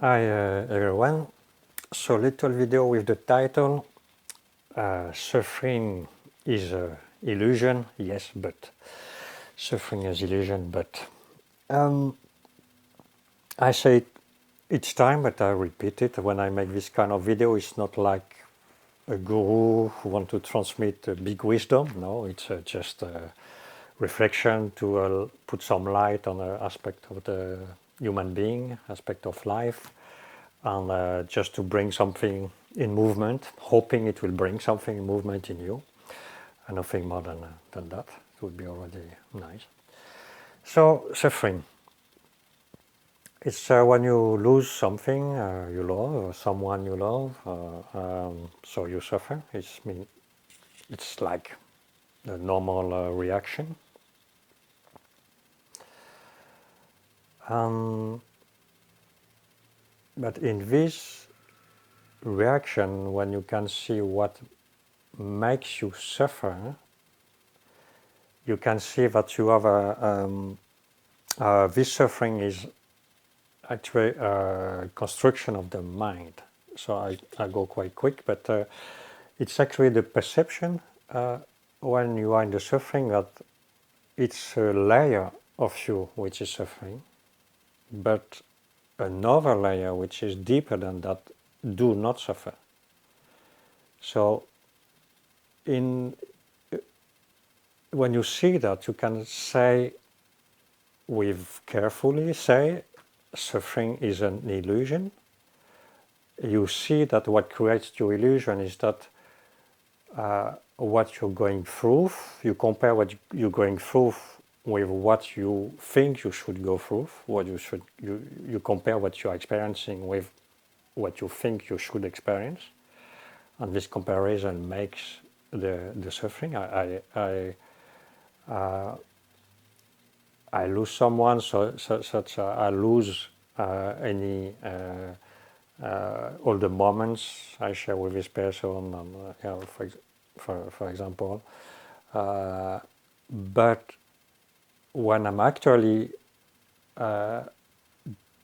Hi everyone. So little video with the title Suffering is a illusion. Yes, but suffering is illusion. But I say it each time, but I repeat it when I make this kind of video. It's not like a guru who want to transmit a big wisdom. No, it's just a reflection to put some light on an aspect of the human being, aspect of life, and just to bring something in movement, hoping it will bring something in movement in you, and nothing more than that. It would be already nice. So, suffering. It's when you lose something you love, or someone you love, so you suffer. It's like a normal reaction. Um, but in this reaction, when you can see what makes you suffer, you can see that you have this suffering is actually a construction of the mind. So I go quite quick, but it's actually the perception when you are in the suffering that it's a layer of you which is suffering, but another layer which is deeper than that do not suffer. So in when you see that, you can say with carefully say suffering is an illusion. You see that what creates your illusion is that what you're going through, you compare what you're going through with what you think you should go through, what you compare what you're experiencing with what you think you should experience, and this comparison makes the suffering. I lose someone, such I lose any all the moments I share with this person, and for example. But when I'm actually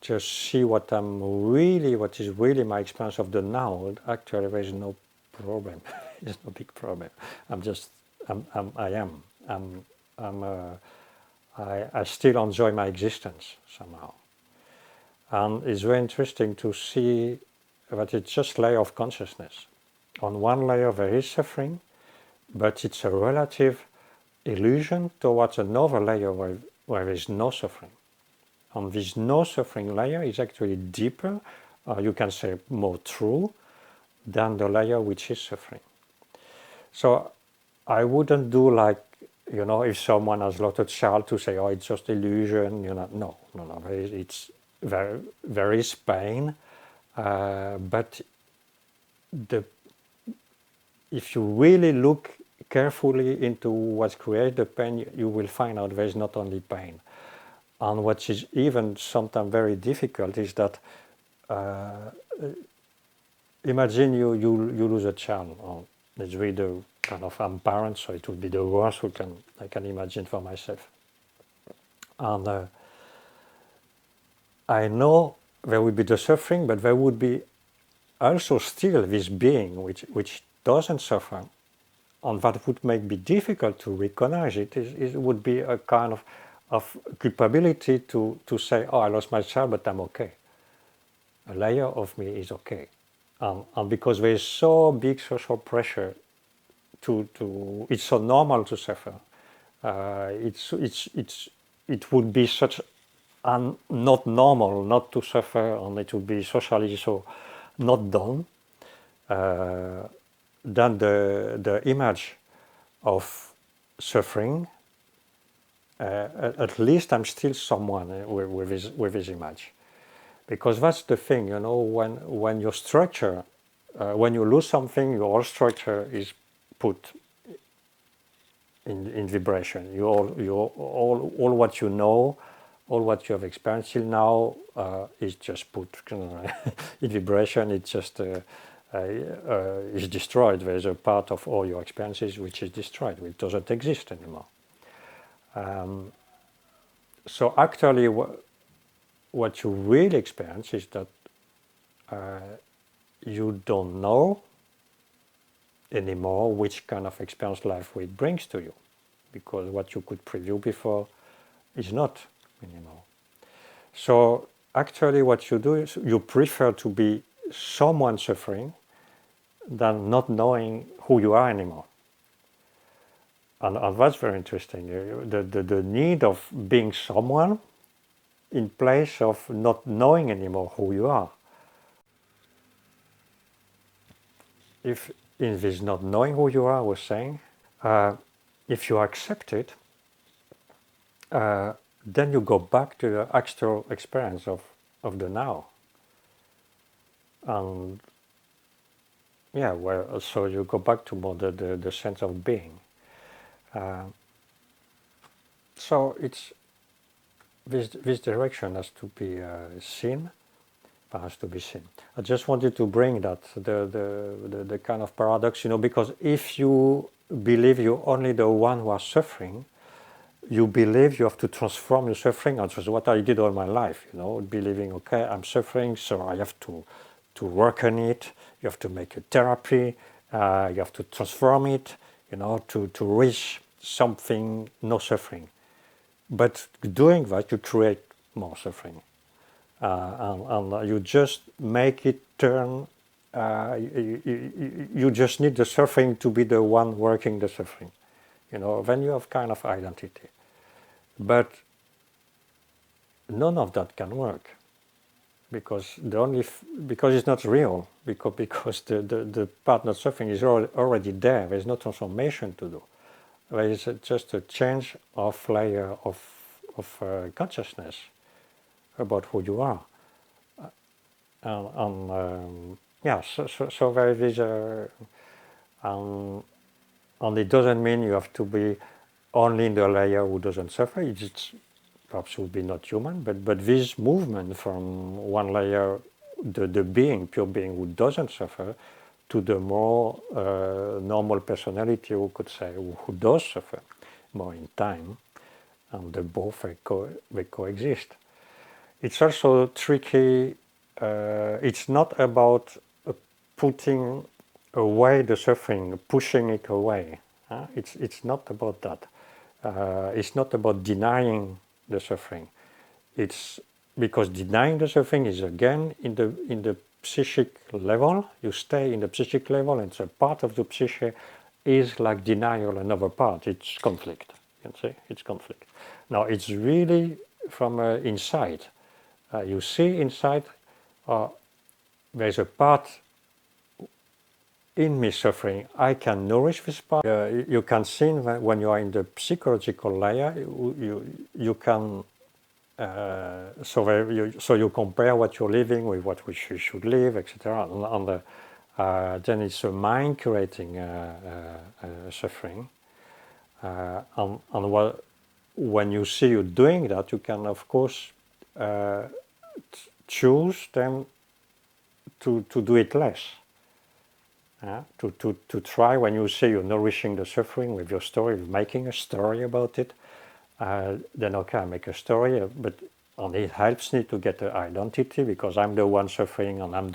just see what is really my experience of the now, actually there is no problem. There's no big problem. I'm just, I am. I'm I still enjoy my existence somehow. And it's very interesting to see that it's just layer of consciousness. On one layer there is suffering, but it's a relative illusion towards another layer where there is no suffering. And this no suffering layer is actually deeper, you can say more true, than the layer which is suffering. So I wouldn't do like, if someone has lost a child to say, oh, it's just illusion, no. There is pain, but if you really look carefully into what creates the pain, you will find out there is not only pain. And what is even sometimes very difficult is that imagine you lose a child. Oh, it's really the kind of, I'm parent, so it would be the worst I can imagine for myself. And I know there would be the suffering, but there would be also still this being which doesn't suffer. And that would make it difficult to recognize it. It would be a kind of culpability to say, oh, I lost my child, but I'm okay. A layer of me is okay. And because there is so big social pressure it's so normal to suffer. It would be such not normal not to suffer, and it would be socially so not done. Then the image of suffering, at least I'm still someone with his image, because that's the thing, when your structure, when you lose something, your whole structure is put in vibration. All what you know, all what you have experienced till now is just put in vibration. It's just is destroyed. There's a part of all your experiences which is destroyed. It doesn't exist anymore. So actually, what you really experience is that you don't know anymore which kind of experience life it brings to you, because what you could preview before is not anymore. So actually what you do is you prefer to be someone suffering than not knowing who you are anymore. And that's very interesting. The need of being someone in place of not knowing anymore who you are. If in this not knowing who you are, I was saying, if you accept it, then you go back to the actual experience of the now. And yeah, well, so you go back to more the sense of being. So it's this direction has to be seen. Has to be seen. I just wanted to bring that the kind of paradox, because if you believe you're only the one who are suffering, you believe you have to transform your suffering, and that's what I did all my life, believing, okay, I'm suffering, so I have to work on it, you have to make a therapy, you have to transform it, to reach something, no suffering. But doing that, you create more suffering. And you just make it turn, you just need the suffering to be the one working the suffering. Then you have kind of identity. But none of that can work, because because it's not real, because the part not suffering is already there. There's no transformation to do. There is just a change of layer of consciousness about who you are. Yeah, so there is and it doesn't mean you have to be only in the layer who doesn't suffer. It's perhaps would be not human, but this movement from one layer, the being, pure being who doesn't suffer, to the more normal personality, who could say, who does suffer more in time, and the both they coexist. It's also tricky. It's not about putting away the suffering, pushing it away. It's not about that. It's not about denying the suffering. It's because denying the suffering is again in the psychic level. You stay in the psychic level, and so part of the psyche is like denial. Another part, it's conflict. You can say it's conflict. Now it's really from inside. You see inside. There's a part in me suffering. I can nourish this part. You can see when you are in the psychological layer, you can. So you compare what you're living with what you should live, etc. Then it's a mind creating suffering. When you see you doing that, you can of course choose them to do it less. To try, when you say you're nourishing the suffering with your story, making a story about it, then okay, I make a story, but it helps me to get an identity, because I'm the one suffering, and I'm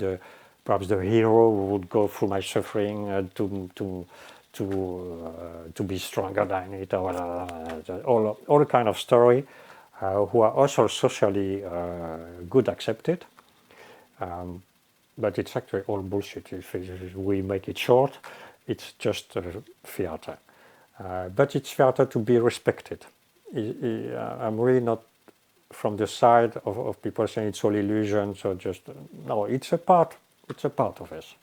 perhaps the hero who would go through my suffering to be stronger than it, or all kind of story, who are also socially good accepted. But it's actually all bullshit. If we make it short, it's just theater. But it's theater to be respected. I'm really not from the side of people saying it's all illusions, or just no. It's a part. It's a part of us.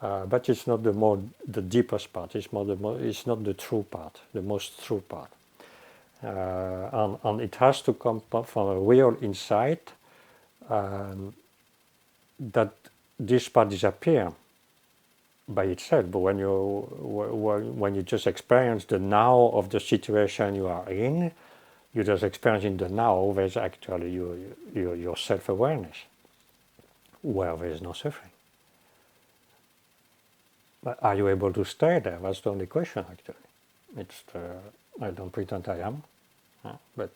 But it's not the deepest part. It's it's not the true part, the most true part. And it has to come from a real insight that this part disappears by itself. But when you just experience the now of the situation you are in, you just experience in the now. There's actually your self-awareness, where there is no suffering. But are you able to stay there? That's the only question, actually. I don't pretend I am, but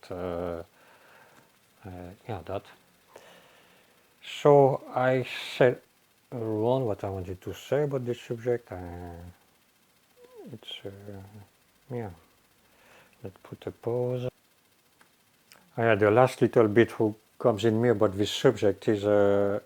yeah, that. So I said Ron, what I wanted to say about this subject, it's, yeah, let's put a pause. The last little bit who comes in me about this subject is I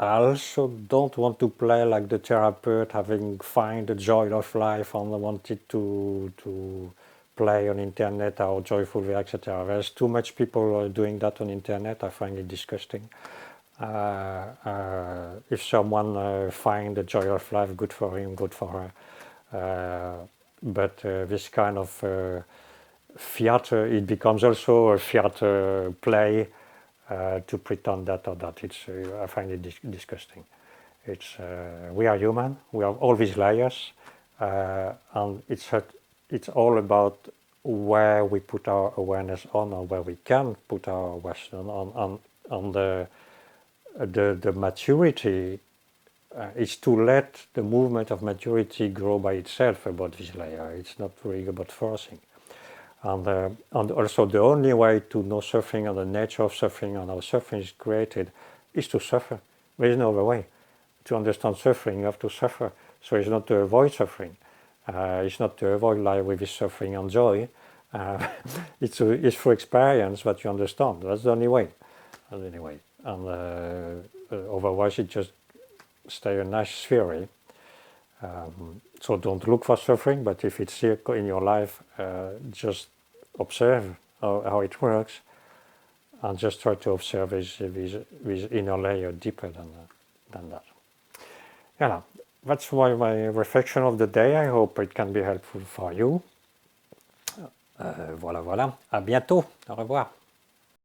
also don't want to play like the therapist, having find the joy of life and wanted to play on internet how joyful we are, etc. There's too much people doing that on internet. I find it disgusting. If someone find the joy of life, good for him, good for her. But this kind of theater, it becomes also a theater play to pretend that or that. I find it disgusting. We are human. We have all these layers, and it's all about where we put our awareness on, or where we can put our awareness on the maturity. Is to let the movement of maturity grow by itself about this layer. It's not really about forcing. And also the only way to know suffering and the nature of suffering and how suffering is created is to suffer. There is no other way. To understand suffering, you have to suffer. So it's not to avoid suffering. It's not to avoid life with this suffering and joy. It's through experience that you understand. That's the only way. Anyway, and otherwise it just stay a nice theory. So don't look for suffering, but if it's here in your life, just observe how it works, and just try to observe this inner layer deeper than that. Yeah, that's my reflection of the day. I hope it can be helpful for you. Voilà. À bientôt. Au revoir.